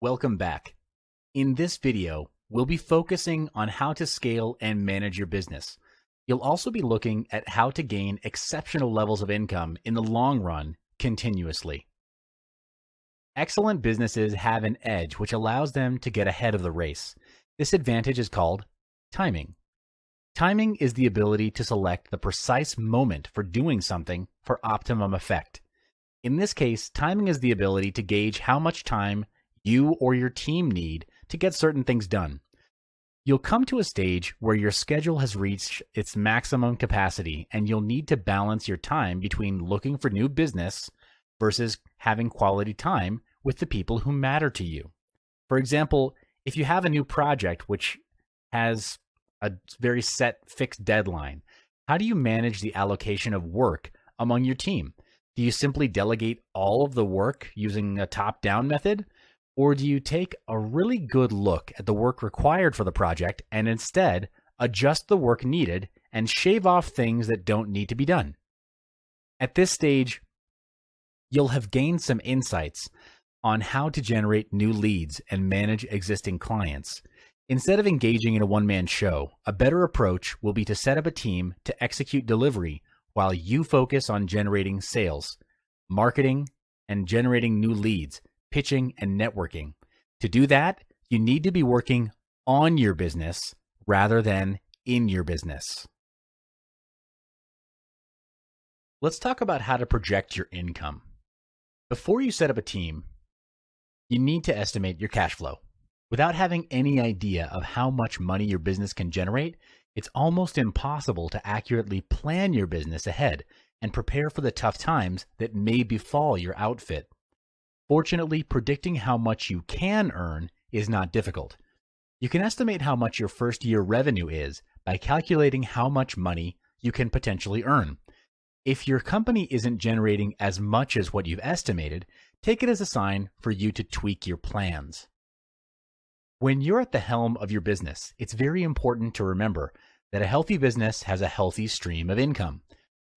Welcome back. In this video, we'll be focusing on how to scale and manage your business. You'll also be looking at how to gain exceptional levels of income in the long run continuously. Excellent businesses have an edge which allows them to get ahead of the race. This advantage is called timing. Timing is the ability to select the precise moment for doing something for optimum effect. In this case, timing is the ability to gauge how much time you or your team need to get certain things done. You'll come to a stage where your schedule has reached its maximum capacity, and you'll need to balance your time between looking for new business versus having quality time with the people who matter to you. For example, if you have a new project which has a very set fixed deadline, how do you manage the allocation of work among your team? Do you simply delegate all of the work using a top-down method? Or do you take a really good look at the work required for the project and instead adjust the work needed and shave off things that don't need to be done? At this stage, you'll have gained some insights on how to generate new leads and manage existing clients. Instead of engaging in a one-man show, a better approach will be to set up a team to execute delivery while you focus on generating sales, marketing, and generating new leads, pitching, and networking. To do that, you need to be working on your business rather than in your business. Let's talk about how to project your income. Before you set up a team, you need to estimate your cash flow. Without having any idea of how much money your business can generate, it's almost impossible to accurately plan your business ahead and prepare for the tough times that may befall your outfit. Fortunately, predicting how much you can earn is not difficult. You can estimate how much your first year revenue is by calculating how much money you can potentially earn. If your company isn't generating as much as what you've estimated, take it as a sign for you to tweak your plans. When you're at the helm of your business, it's very important to remember that a healthy business has a healthy stream of income.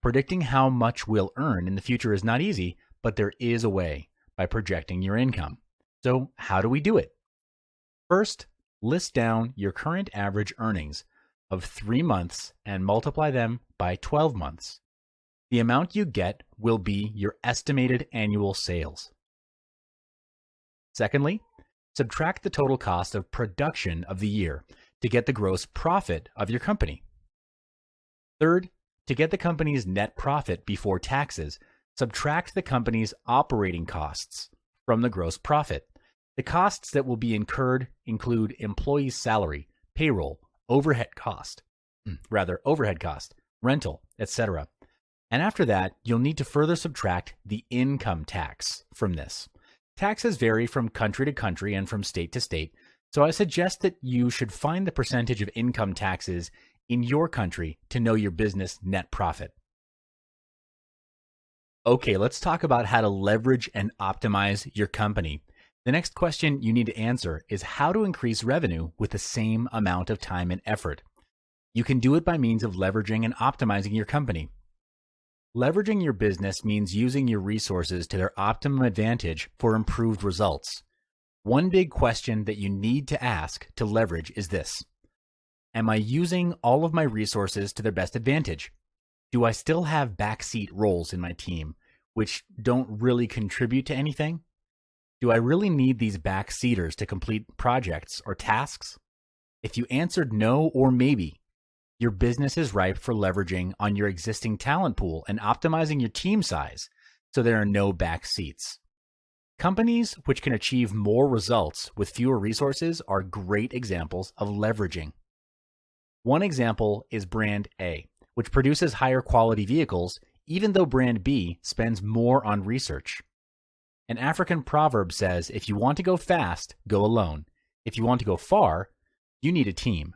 Predicting how much we'll earn in the future is not easy, but there is a way by projecting your income. So how do we do it? First, list down your current average earnings of 3 months and multiply them by 12 months. The amount you get will be your estimated annual sales. Secondly, subtract the total cost of production of the year to get the gross profit of your company. Third, to get the company's net profit before taxes, subtract the company's operating costs from the gross profit. The costs that will be incurred include employee salary, payroll, overhead cost, rental, etc. And after that, you'll need to further subtract the income tax from this. Taxes vary from country to country and from state to state, so I suggest that you should find the percentage of income taxes in your country to know your business net profit. Okay, let's talk about how to leverage and optimize your company. The next question you need to answer is how to increase revenue with the same amount of time and effort. You can do it by means of leveraging and optimizing your company. Leveraging your business means using your resources to their optimum advantage for improved results. One big question that you need to ask to leverage is this: am I using all of my resources to their best advantage? Do I still have backseat roles in my team which don't really contribute to anything? Do I really need these backseaters to complete projects or tasks? If you answered no or maybe, your business is ripe for leveraging on your existing talent pool and optimizing your team size so there are no backseats. Companies which can achieve more results with fewer resources are great examples of leveraging. One example is Brand A, which produces higher quality vehicles, even though Brand B spends more on research. An African proverb says, if you want to go fast, go alone. If you want to go far, you need a team.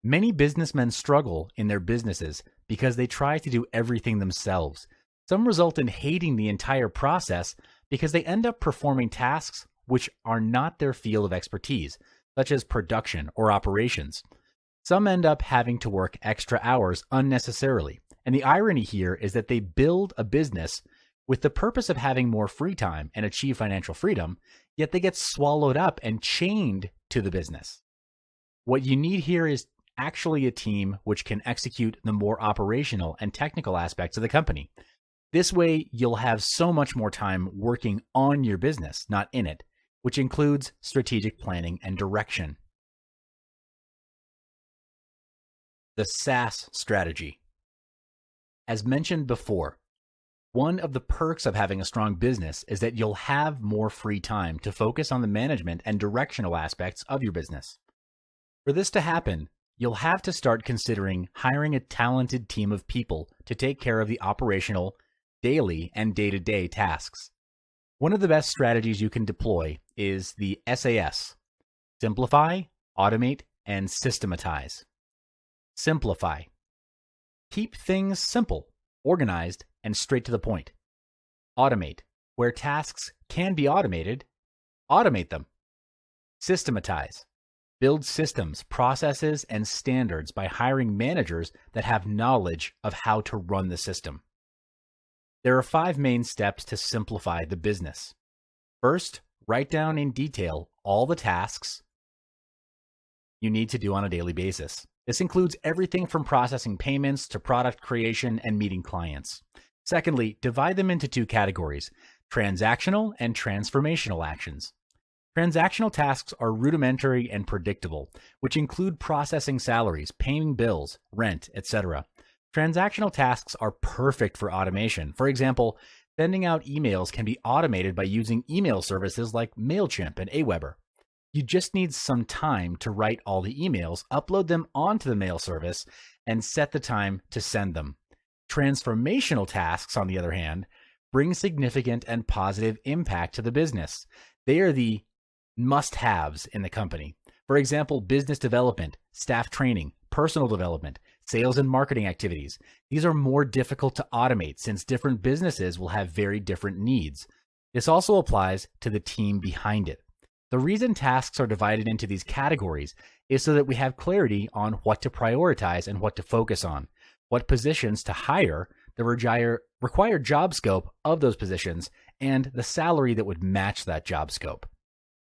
Many businessmen struggle in their businesses because they try to do everything themselves. Some result in hating the entire process because they end up performing tasks which are not their field of expertise, such as production or operations. Some end up having to work extra hours unnecessarily, and the irony here is that they build a business with the purpose of having more free time and achieve financial freedom, yet they get swallowed up and chained to the business. What you need here is actually a team which can execute the more operational and technical aspects of the company. This way, you'll have so much more time working on your business, not in it, which includes strategic planning and direction. The SaaS strategy. As mentioned before, one of the perks of having a strong business is that you'll have more free time to focus on the management and directional aspects of your business. For this to happen, you'll have to start considering hiring a talented team of people to take care of the operational, daily, and day-to-day tasks. One of the best strategies you can deploy is the SAS: simplify, automate, and systematize. Simplify. Keep things simple, organized, and straight to the point. Automate. Where tasks can be automated, automate them. Systematize. Build systems, processes, and standards by hiring managers that have knowledge of how to run the system. There are 5 main steps to simplify the business. First, write down in detail all the tasks you need to do on a daily basis. This includes everything from processing payments to product creation and meeting clients. Secondly, divide them into 2 categories: transactional and transformational actions. Transactional tasks are rudimentary and predictable, which include processing salaries, paying bills, rent, etc. Transactional tasks are perfect for automation. For example, sending out emails can be automated by using email services like MailChimp and Aweber. You just need some time to write all the emails, upload them onto the mail service, and set the time to send them. Transformational tasks, on the other hand, bring significant and positive impact to the business. They are the must-haves in the company. For example, business development, staff training, personal development, sales and marketing activities. These are more difficult to automate since different businesses will have very different needs. This also applies to the team behind it. The reason tasks are divided into these categories is so that we have clarity on what to prioritize and what to focus on, what positions to hire, the required job scope of those positions, and the salary that would match that job scope.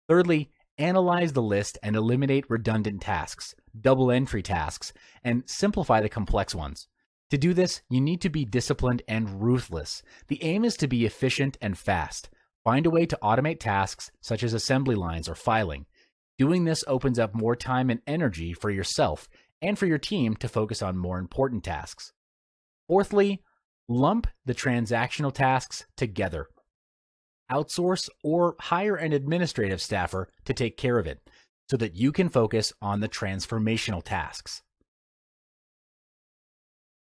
Thirdly, analyze the list and eliminate redundant tasks, double entry tasks, and simplify the complex ones. To do this, you need to be disciplined and ruthless. The aim is to be efficient and fast. Find a way to automate tasks such as assembly lines or filing. Doing this opens up more time and energy for yourself and for your team to focus on more important tasks. Fourthly, lump the transactional tasks together. Outsource or hire an administrative staffer to take care of it so that you can focus on the transformational tasks.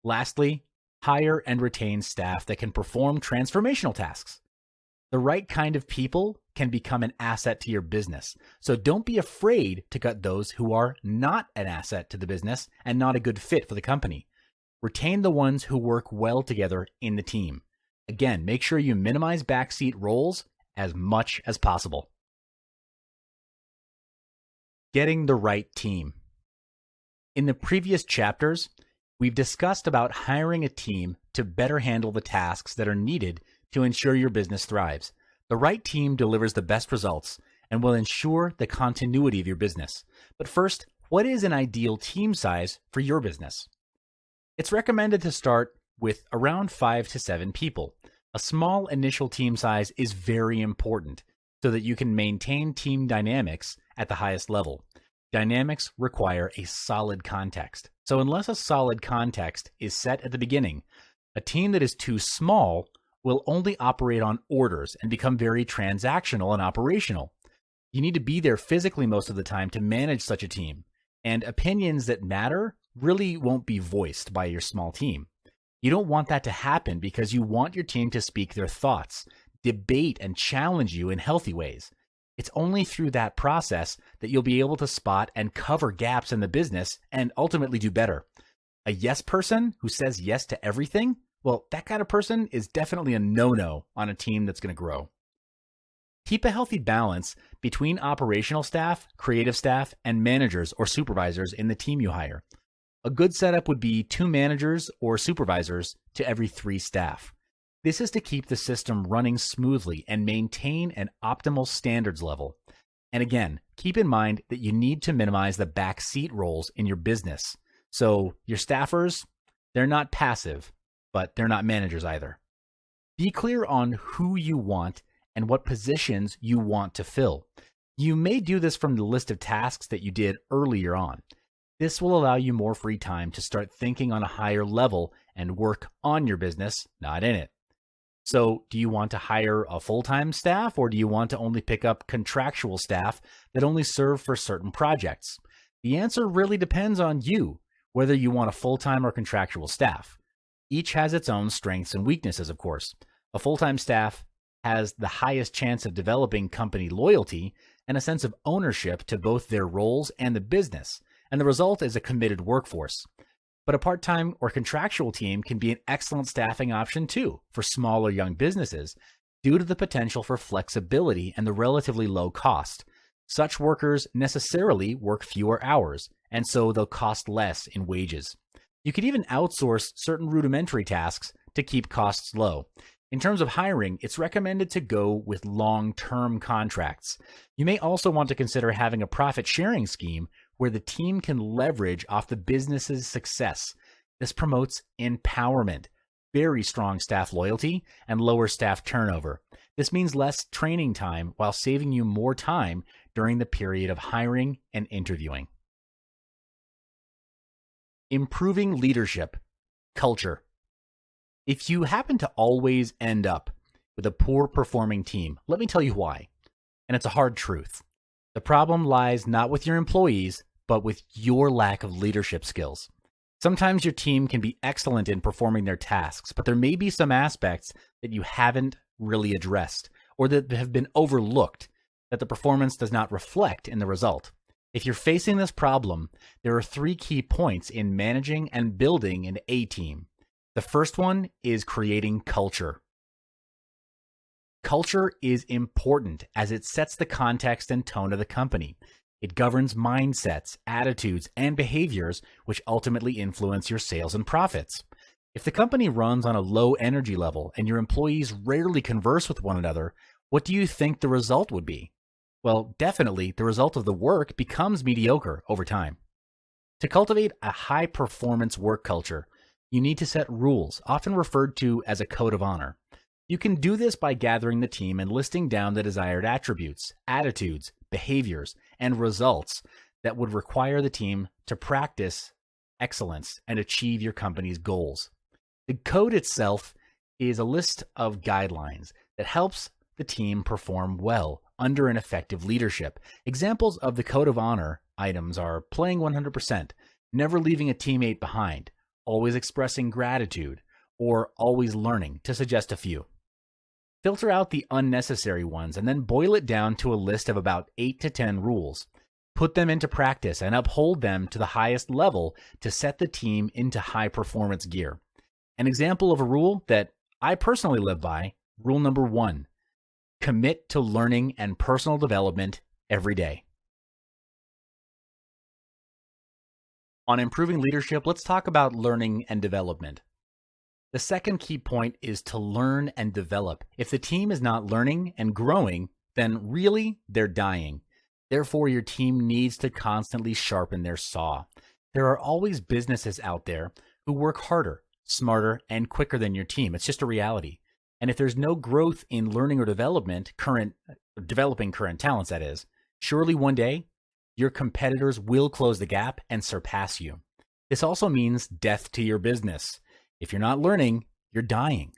Lastly, hire and retain staff that can perform transformational tasks. The right kind of people can become an asset to your business, so don't be afraid to cut those who are not an asset to the business and not a good fit for the company. Retain the ones who work well together in the team. Again, make sure you minimize backseat roles as much as possible. Getting the right team. In the previous chapters, we've discussed about hiring a team to better handle the tasks that are needed to ensure your business thrives. The right team delivers the best results and will ensure the continuity of your business. But first, what is an ideal team size for your business? It's recommended to start with around 5 to 7 people. A small initial team size is very important so that you can maintain team dynamics at the highest level. Dynamics require a solid context. So unless a solid context is set at the beginning, a team that is too small will only operate on orders and become very transactional and operational. You need to be there physically most of the time to manage such a team, and opinions that matter really won't be voiced by your small team. You don't want that to happen because you want your team to speak their thoughts, debate, and challenge you in healthy ways. It's only through that process that you'll be able to spot and cover gaps in the business and ultimately do better. A yes person who says yes to everything, well, that kind of person is definitely a no-no on a team that's going to grow. Keep a healthy balance between operational staff, creative staff, and managers or supervisors in the team you hire. A good setup would be 2 managers or supervisors to every 3 staff. This is to keep the system running smoothly and maintain an optimal standards level. And again, keep in mind that you need to minimize the backseat roles in your business. So your staffers, they're not passive, but they're not managers either. Be clear on who you want and what positions you want to fill. You may do this from the list of tasks that you did earlier on. This will allow you more free time to start thinking on a higher level and work on your business, not in it. So, do you want to hire a full-time staff, or do you want to only pick up contractual staff that only serve for certain projects? The answer really depends on you, whether you want a full-time or contractual staff. Each has its own strengths and weaknesses, of course. A full-time staff has the highest chance of developing company loyalty and a sense of ownership to both their roles and the business, and the result is a committed workforce. But a part-time or contractual team can be an excellent staffing option too for small or young businesses due to the potential for flexibility and the relatively low cost. Such workers necessarily work fewer hours, and so they'll cost less in wages. You could even outsource certain rudimentary tasks to keep costs low. In terms of hiring, it's recommended to go with long-term contracts. You may also want to consider having a profit-sharing scheme where the team can leverage off the business's success. This promotes empowerment, very strong staff loyalty, and lower staff turnover. This means less training time while saving you more time during the period of hiring and interviewing. Improving leadership, culture. If you happen to always end up with a poor performing team, let me tell you why. And it's a hard truth. The problem lies not with your employees, but with your lack of leadership skills. Sometimes your team can be excellent in performing their tasks, but there may be some aspects that you haven't really addressed or that have been overlooked that the performance does not reflect in the result. If you're facing this problem, there are 3 key points in managing and building an A team. The first one is creating culture. Culture is important as it sets the context and tone of the company. It governs mindsets, attitudes, and behaviors, which ultimately influence your sales and profits. If the company runs on a low energy level and your employees rarely converse with one another, what do you think the result would be? Well, definitely the result of the work becomes mediocre over time. To cultivate a high-performance work culture, you need to set rules, often referred to as a code of honor. You can do this by gathering the team and listing down the desired attributes, attitudes, behaviors, and results that would require the team to practice excellence and achieve your company's goals. The code itself is a list of guidelines that helps the team perform well under an effective leadership. Examples of the code of honor items are playing 100%, never leaving a teammate behind, always expressing gratitude, or always learning, to suggest a few. Filter out the unnecessary ones and then boil it down to a list of about 8 to 10 rules. Put them into practice and uphold them to the highest level to set the team into high performance gear. An example of a rule that I personally live by, rule number 1, commit to learning and personal development every day. On improving leadership, let's talk about learning and development. The second key point is to learn and develop. If the team is not learning and growing, then really they're dying. Therefore, your team needs to constantly sharpen their saw. There are always businesses out there who work harder, smarter, and quicker than your team. It's just a reality. And if there's no growth in learning or developing current talents, that is, surely one day your competitors will close the gap and surpass you. This also means death to your business. If you're not learning, you're dying.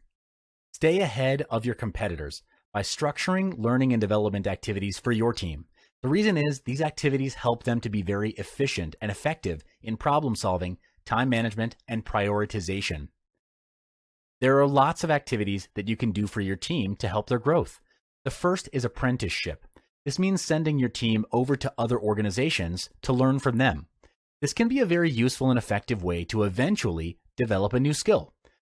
Stay ahead of your competitors by structuring learning and development activities for your team. The reason is these activities help them to be very efficient and effective in problem solving, time management, and prioritization. There are lots of activities that you can do for your team to help their growth. The first is apprenticeship. This means sending your team over to other organizations to learn from them. This can be a very useful and effective way to eventually develop a new skill.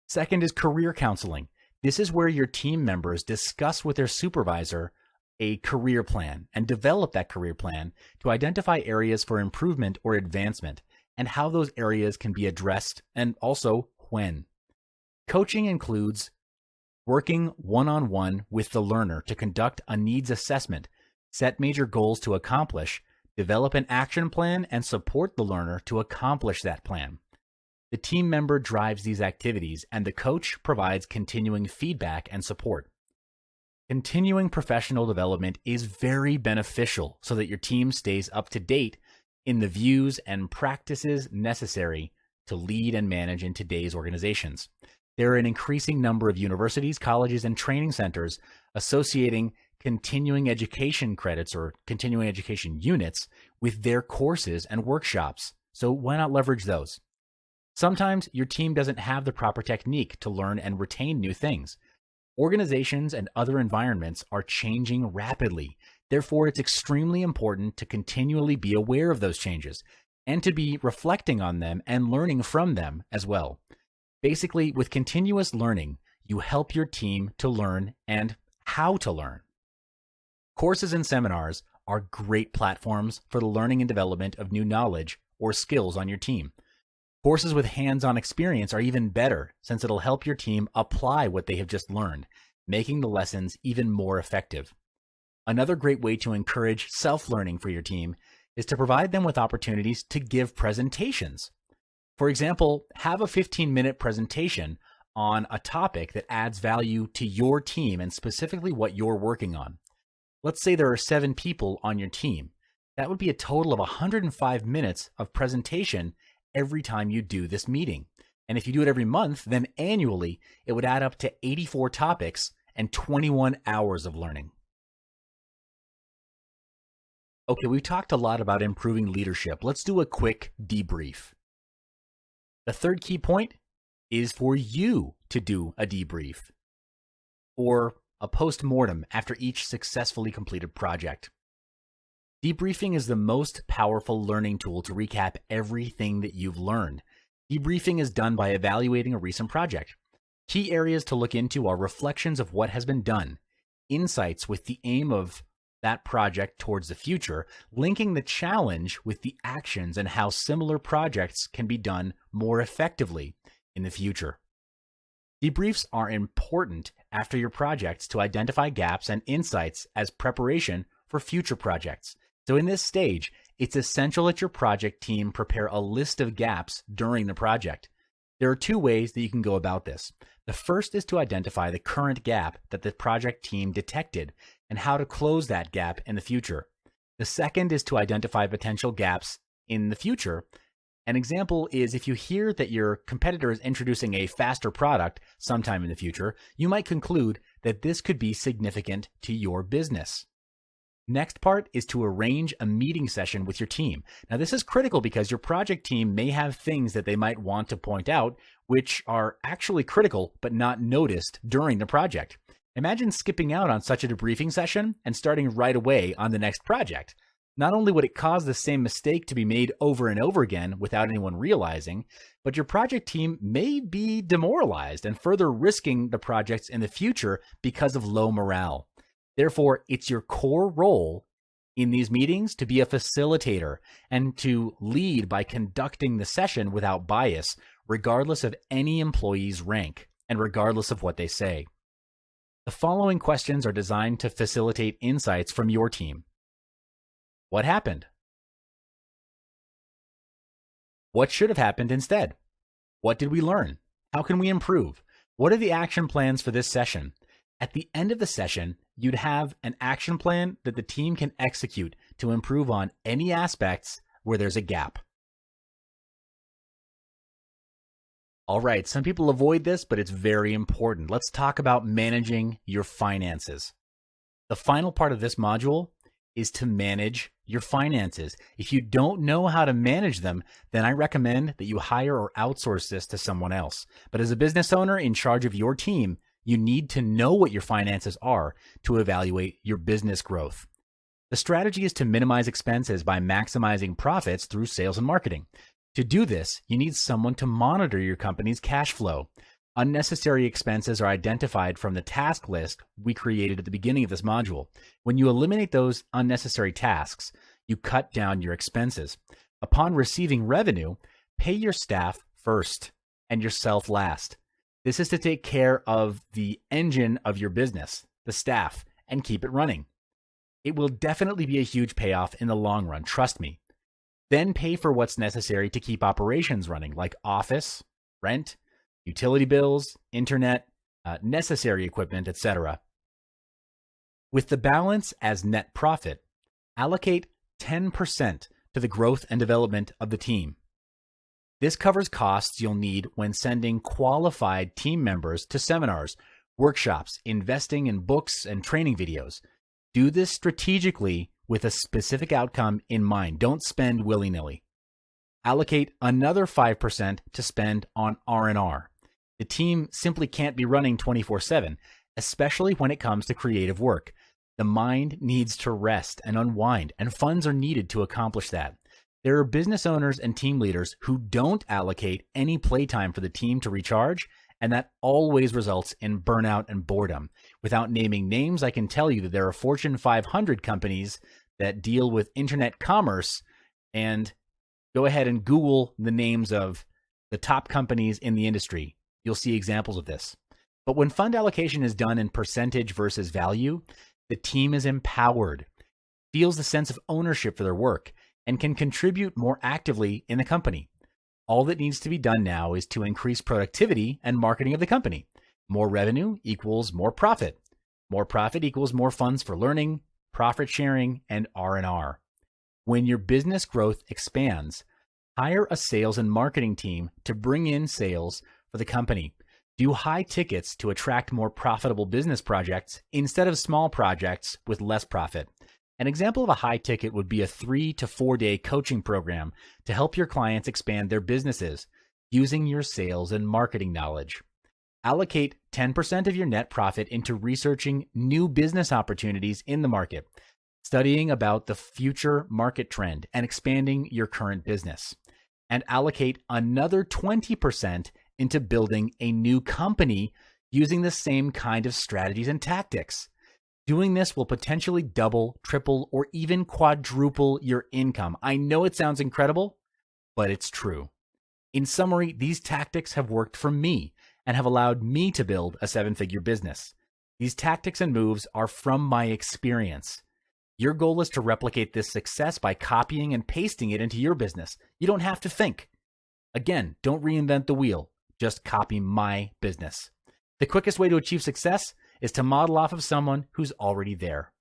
Second is career counseling. This is where your team members discuss with their supervisor a career plan and develop that career plan to identify areas for improvement or advancement and how those areas can be addressed and also when. Coaching includes Working one-on-one with the learner to conduct a needs assessment, set major goals to accomplish, develop an action plan, and support the learner to accomplish that plan. The team member drives these activities, and the coach provides continuing feedback and support. Continuing professional development is very beneficial so that your team stays up to date in the views and practices necessary to lead and manage in today's organizations. There are an increasing number of universities, colleges, and training centers associating continuing education credits or continuing education units with their courses and workshops. So why not leverage those? Sometimes your team doesn't have the proper technique to learn and retain new things. Organizations and other environments are changing rapidly. Therefore, it's extremely important to continually be aware of those changes and to be reflecting on them and learning from them as well. Basically, with continuous learning, you help your team to learn and how to learn. Courses and seminars are great platforms for the learning and development of new knowledge or skills on your team. Courses with hands-on experience are even better since it'll help your team apply what they have just learned, making the lessons even more effective. Another great way to encourage self-learning for your team is to provide them with opportunities to give presentations. For example, have a 15-minute presentation on a topic that adds value to your team and specifically what you're working on. Let's say there are 7 people on your team. That would be a total of 105 minutes of presentation every time you do this meeting. And if you do it every month, then annually, it would add up to 84 topics and 21 hours of learning. Okay, we've talked a lot about improving leadership. Let's do a quick debrief. The third key point is for you to do a debrief or a post-mortem after each successfully completed project. Debriefing is the most powerful learning tool to recap everything that you've learned. Debriefing is done by evaluating a recent project. Key areas to look into are reflections of what has been done, insights with the aim of that project towards the future, linking the challenge with the actions and how similar projects can be done more effectively in the future. Debriefs are important after your projects to identify gaps and insights as preparation for future projects. So in this stage, it's essential that your project team prepare a list of gaps during the project. There are 2 ways that you can go about this. The first is to identify the current gap that the project team detected and how to close that gap in the future. The second is to identify potential gaps in the future. An example is if you hear that your competitor is introducing a faster product sometime in the future, you might conclude that this could be significant to your business. Next part is to arrange a meeting session with your team. Now, this is critical because your project team may have things that they might want to point out, which are actually critical but not noticed during the project. Imagine skipping out on such a debriefing session and starting right away on the next project. Not only would it cause the same mistake to be made over and over again without anyone realizing, but your project team may be demoralized and further risking the projects in the future because of low morale. Therefore, it's your core role in these meetings to be a facilitator and to lead by conducting the session without bias, regardless of any employee's rank and regardless of what they say. The following questions are designed to facilitate insights from your team. What happened? What should have happened instead? What did we learn? How can we improve? What are the action plans for this session? At the end of the session, you'd have an action plan that the team can execute to improve on any aspects where there's a gap. All right, some people avoid this, but it's very important. Let's talk about managing your finances. The final part of this module is to manage your finances. If you don't know how to manage them, then I recommend that you hire or outsource this to someone else. But as a business owner in charge of your team, you need to know what your finances are to evaluate your business growth. The strategy is to minimize expenses by maximizing profits through sales and marketing. To do this, you need someone to monitor your company's cash flow. Unnecessary expenses are identified from the task list we created at the beginning of this module. When you eliminate those unnecessary tasks, you cut down your expenses. Upon receiving revenue, pay your staff first and yourself last. This is to take care of the engine of your business, the staff, and keep it running. It will definitely be a huge payoff in the long run, trust me. Then pay for what's necessary to keep operations running, like office, rent, utility bills, internet, necessary equipment, etc. With the balance as net profit, allocate 10% to the growth and development of the team. This covers costs you'll need when sending qualified team members to seminars, workshops, investing in books and training videos. Do this strategically with a specific outcome in mind. Don't spend willy-nilly. Allocate another 5% to spend on R&R. The team simply can't be running 24/7, especially when it comes to creative work. The mind needs to rest and unwind, and funds are needed to accomplish that. There are business owners and team leaders who don't allocate any playtime for the team to recharge, and that always results in burnout and boredom. Without naming names, I can tell you that there are Fortune 500 companies that deal with internet commerce, and go ahead and Google the names of the top companies in the industry. You'll see examples of this. But when fund allocation is done in percentage versus value, the team is empowered, feels the sense of ownership for their work, and can contribute more actively in the company. All that needs to be done now is to increase productivity and marketing of the company. More revenue equals more profit. More profit equals more funds for learning, profit sharing, and R&R. When your business growth expands, hire a sales and marketing team to bring in sales for the company. Do high tickets to attract more profitable business projects instead of small projects with less profit. An example of a high ticket would be a 3 to 4 day coaching program to help your clients expand their businesses using your sales and marketing knowledge. Allocate 10% of your net profit into researching new business opportunities in the market, studying about the future market trend, and expanding your current business. And allocate another 20% into building a new company using the same kind of strategies and tactics. Doing this will potentially double, triple, or even quadruple your income. I know it sounds incredible, but it's true. In summary, these tactics have worked for me and have allowed me to build a 7-figure business. These tactics and moves are from my experience. Your goal is to replicate this success by copying and pasting it into your business. You don't have to think. Again, don't reinvent the wheel. Just copy my business. The quickest way to achieve success is to model off of someone who's already there.